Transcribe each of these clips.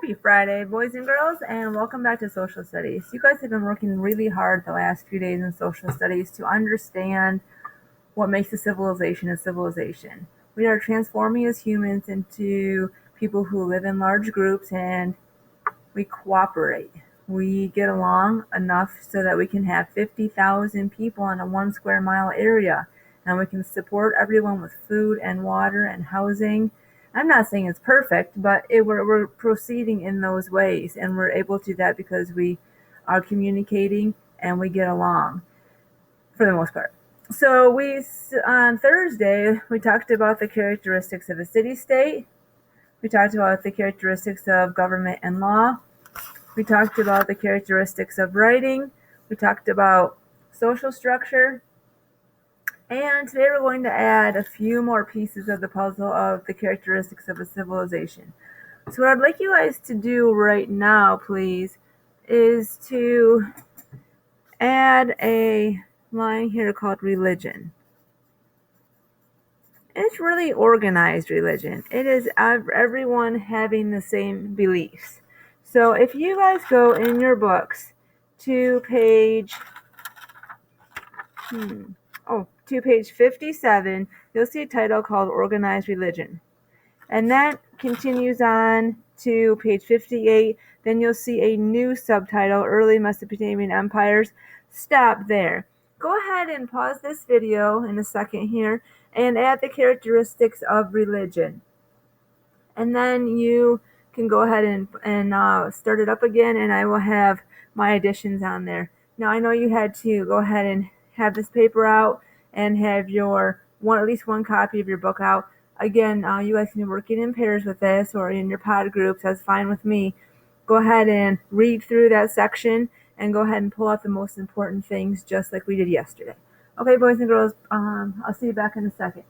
Happy Friday, boys and girls, and welcome back to Social Studies. You guys have been working really hard the last few days in Social Studies to understand what makes a civilization a civilization. We are transforming as humans into people who live in large groups and we cooperate. We get along enough so that we can have 50,000 people in a 1 square mile area, and we can support everyone with food and water and housing. I'm not saying it's perfect, but we're proceeding in those ways, and we're able to do that because we are communicating and we get along for the most part. So on Thursday, we talked about the characteristics of a city-state. We talked about the characteristics of government and law. We talked about the characteristics of writing. We talked about social structure. And today we're going to add a few more pieces of the puzzle of the characteristics of a civilization. So what I'd like you guys to do right now, please, is to add a line here called religion. It's really organized religion. It is everyone having the same beliefs. So if you guys go in your books to page 57, you'll see a title called Organized Religion. And that continues on to page 58. Then you'll see a new subtitle, Early Mesopotamian Empires. Stop there. Go ahead and pause this video in a second here and add the characteristics of religion. And then you can go ahead and start it up again, and I will have my additions on there. Now, I know you had to go ahead and have this paper out and have at least one copy of your book out. Again, you guys can be working in pairs with this or in your pod groups. That's fine with me. Go ahead and read through that section and go ahead and pull out the most important things just like we did yesterday. Okay, boys and girls, I'll see you back in a second.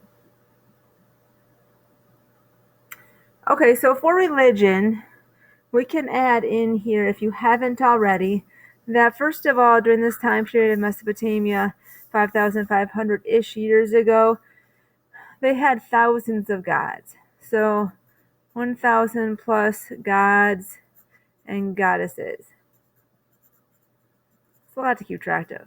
Okay, so for religion, we can add in here, if you haven't already, that first of all, during this time period in Mesopotamia, 5,500-ish years ago, they had thousands of gods. So 1,000 plus gods and goddesses. It's a lot to keep track of.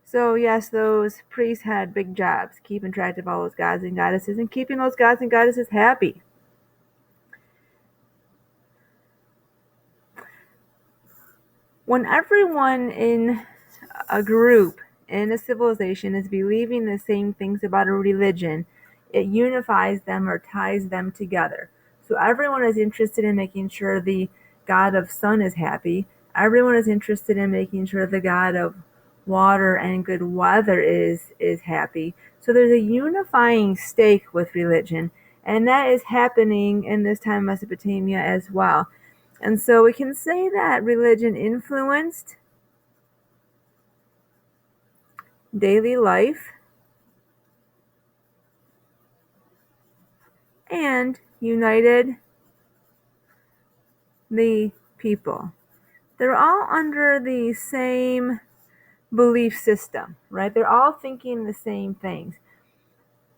So yes, those priests had big jobs, keeping track of all those gods and goddesses and keeping those gods and goddesses happy. When everyone in a group, in a civilization, is believing the same things about a religion, it unifies them or ties them together. So everyone is interested in making sure the god of sun is happy. Everyone is interested in making sure the god of water and good weather is happy. So there's a unifying stake with religion, and that is happening in this time of Mesopotamia as well. And so we can say that religion influenced daily life and united the people. They're all under the same belief system, right? They're all thinking the same things.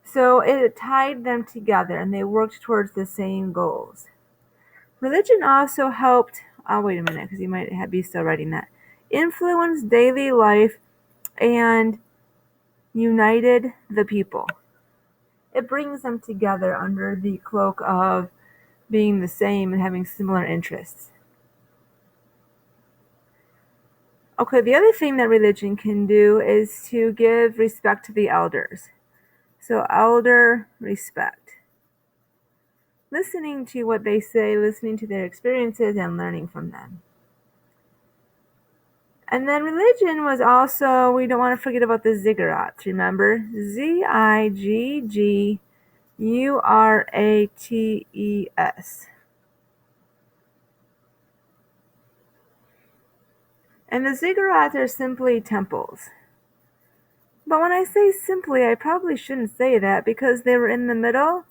So it tied them together and they worked towards the same goals. Religion also helped, wait a minute, because you might be still writing that. Influenced daily life and united the people. It brings them together under the cloak of being the same and having similar interests. Okay, the other thing that religion can do is to give respect to the elders. So elder respect. Listening to what they say, listening to their experiences, and learning from them. And then religion was also, we don't want to forget about the ziggurats, remember? Ziggurates. And the ziggurats are simply temples. But when I say simply, I probably shouldn't say that because they were in the middle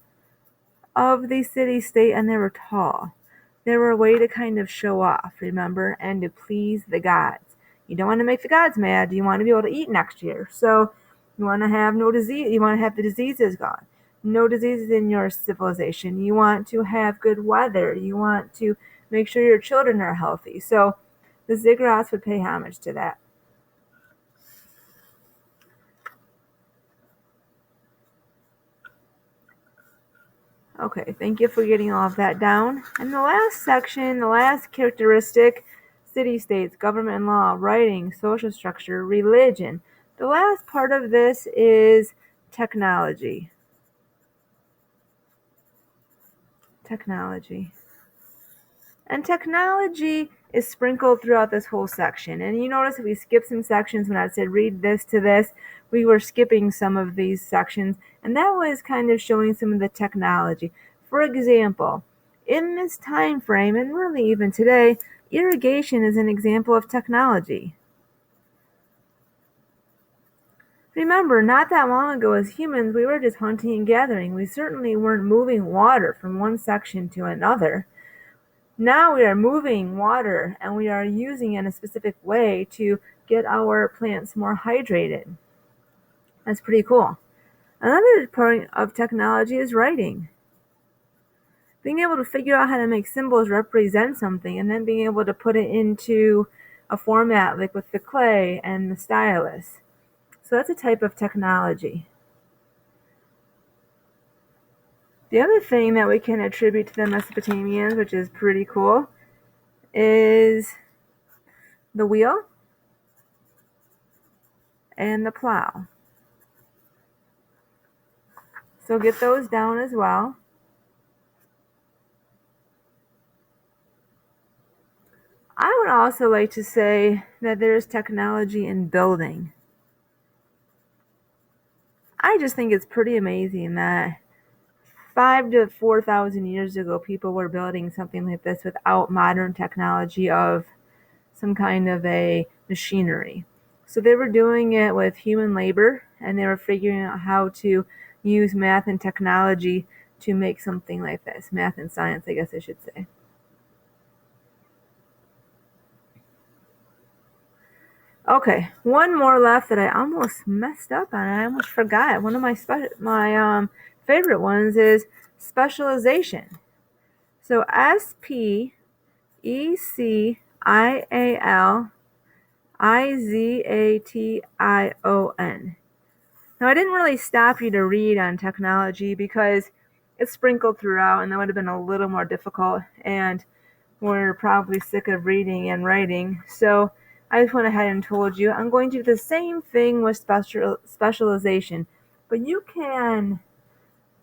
of the city-state and they were tall. They were a way to kind of show off, remember, and to please the gods. You don't want to make the gods mad. You want to be able to eat next year. So you want to have no disease. You want to have the diseases gone. No diseases in your civilization. You want to have good weather. You want to make sure your children are healthy. So the ziggurats would pay homage to that. Okay, thank you for getting all of that down. And the last section, the last characteristic, city-states, government and law, writing, social structure, religion. The last part of this is technology. Technology. And technology is sprinkled throughout this whole section. And you notice if we skip some sections when I said read this to this, we were skipping some of these sections. And that was kind of showing some of the technology. For example, in this time frame, and really even today, irrigation is an example of technology. Remember, not that long ago as humans, we were just hunting and gathering. We certainly weren't moving water from one section to another. Now we are moving water and we are using it in a specific way to get our plants more hydrated. That's pretty cool. Another part of technology is writing. Being able to figure out how to make symbols represent something and then being able to put it into a format like with the clay and the stylus. So that's a type of technology. The other thing that we can attribute to the Mesopotamians, which is pretty cool, is the wheel and the plow. So get those down as well. I would also like to say that there's technology in building. I just think it's pretty amazing that 5,000 to 4,000 years ago, people were building something like this without modern technology of some kind of a machinery. So they were doing it with human labor, and they were figuring out how to use math and technology to make something like this. Math and science, I guess I should say. Okay, one more left that I almost messed up on. I almost forgot. One of my favorite ones is specialization. So specialization. Now I didn't really stop you to read on technology because it's sprinkled throughout, and that would have been a little more difficult. And we're probably sick of reading and writing, so I just went ahead and told you I'm going to do the same thing with specialization, but you can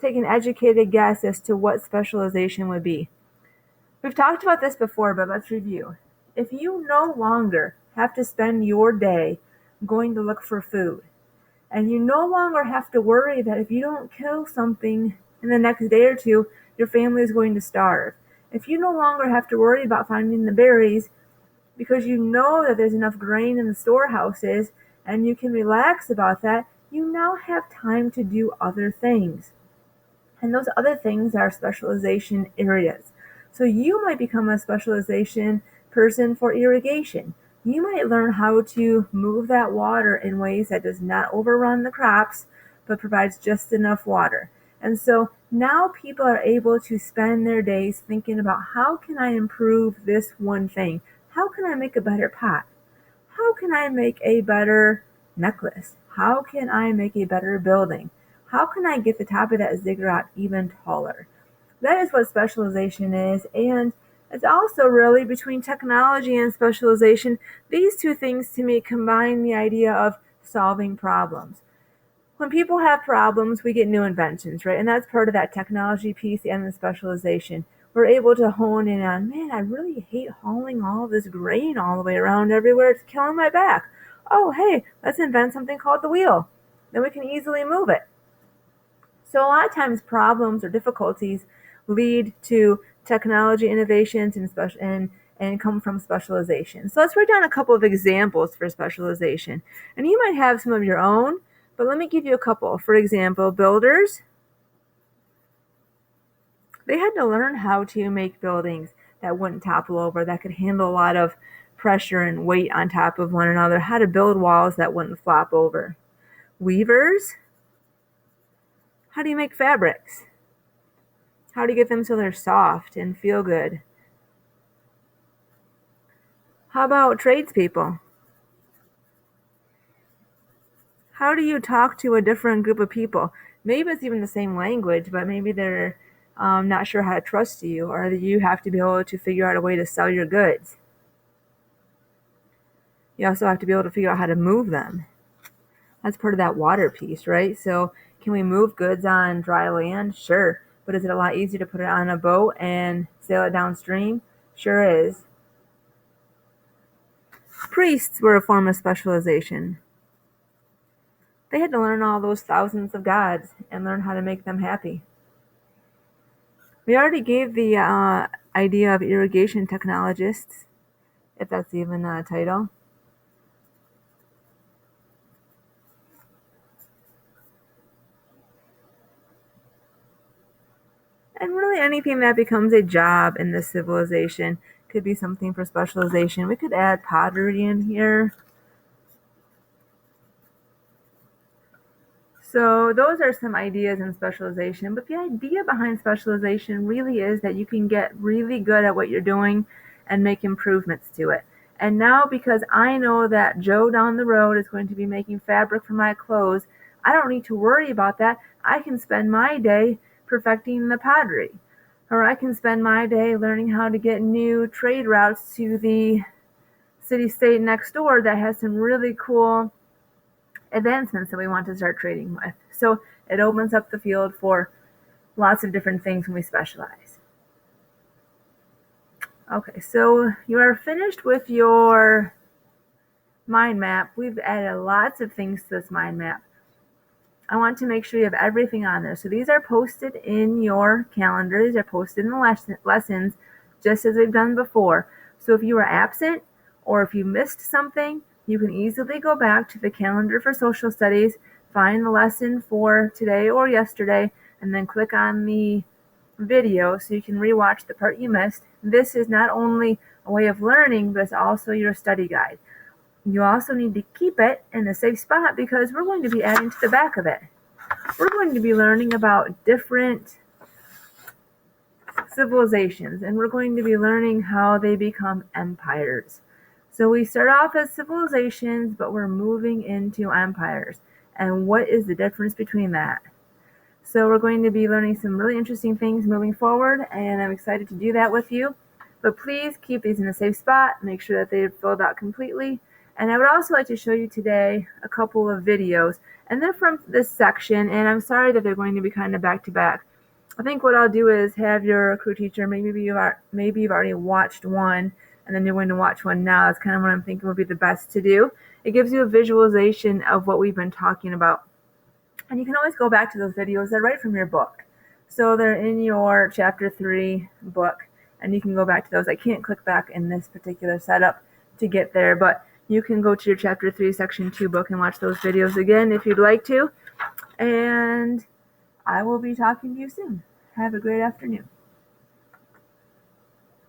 take an educated guess as to what specialization would be. We've talked about this before, but let's review. If you no longer have to spend your day going to look for food, and you no longer have to worry that if you don't kill something in the next day or two, your family is going to starve. If you no longer have to worry about finding the berries because you know that there's enough grain in the storehouses and you can relax about that, you now have time to do other things. And those other things are specialization areas. So you might become a specialization person for irrigation. You might learn how to move that water in ways that does not overrun the crops, but provides just enough water. And so now people are able to spend their days thinking about how can I improve this one thing? How can I make a better pot? How can I make a better necklace? How can I make a better building? How can I get the top of that ziggurat even taller? That is what specialization is, and it's also really between technology and specialization. These two things to me combine the idea of solving problems. When people have problems, we get new inventions, right? And that's part of that technology piece and the specialization. We're able to hone in on, man, I really hate hauling all this grain all the way around everywhere. It's killing my back. Oh, hey, let's invent something called the wheel. Then we can easily move it. So a lot of times problems or difficulties lead to technology innovations and come from specialization. So let's write down a couple of examples for specialization. And you might have some of your own, but let me give you a couple. For example, builders, they had to learn how to make buildings that wouldn't topple over, that could handle a lot of pressure and weight on top of one another, how to build walls that wouldn't flop over. Weavers, how do you make fabrics? How do you get them so they're soft and feel good? How about tradespeople? How do you talk to a different group of people? Maybe it's even the same language, but maybe they're not sure how to trust you, or that you have to be able to figure out a way to sell your goods. You also have to be able to figure out how to move them. That's part of that water piece, right? So can we move goods on dry land? Sure. But is it a lot easier to put it on a boat and sail it downstream? Sure is. Priests were a form of specialization. They had to learn all those thousands of gods and learn how to make them happy. We already gave the idea of irrigation technologists, if that's even a title. And really anything that becomes a job in this civilization could be something for specialization. We could add pottery in here. So those are some ideas in specialization, but the idea behind specialization really is that you can get really good at what you're doing and make improvements to it. And now, because I know that Joe down the road is going to be making fabric for my clothes, I don't need to worry about that. I can spend my day perfecting the pottery, or I can spend my day learning how to get new trade routes to the city-state next door that has some really cool advancements that we want to start trading with. So it opens up the field for lots of different things when we specialize. Okay, so you are finished with your mind map. We've added lots of things to this mind map. I want to make sure you have everything on there. So these are posted in your calendar. These are posted in the lessons, just as we've done before. So if you were absent or if you missed something, you can easily go back to the calendar for social studies, find the lesson for today or yesterday, and then click on the video so you can rewatch the part you missed. This is not only a way of learning, but it's also your study guide. You also need to keep it in a safe spot because we're going to be adding to the back of it. We're going to be learning about different civilizations, and we're going to be learning how they become empires. So we start off as civilizations, but we're moving into empires. And what is the difference between that? So we're going to be learning some really interesting things moving forward, and I'm excited to do that with you. But please keep these in a safe spot. Make sure that they're filled out completely. And I would also like to show you today a couple of videos. And they're from this section, and I'm sorry that they're going to be kind of back to back. I think what I'll do is have your crew teacher, maybe you've already watched one, and then you're going to watch one now. That's kind of what I'm thinking would be the best to do. It gives you a visualization of what we've been talking about. And you can always go back to those videos. They're right from your book. So they're in your chapter 3 book, and you can go back to those. I can't click back in this particular setup to get there, but you can go to your chapter 3 section 2 book and watch those videos again if you'd like to. And I will be talking to you soon. Have a great afternoon.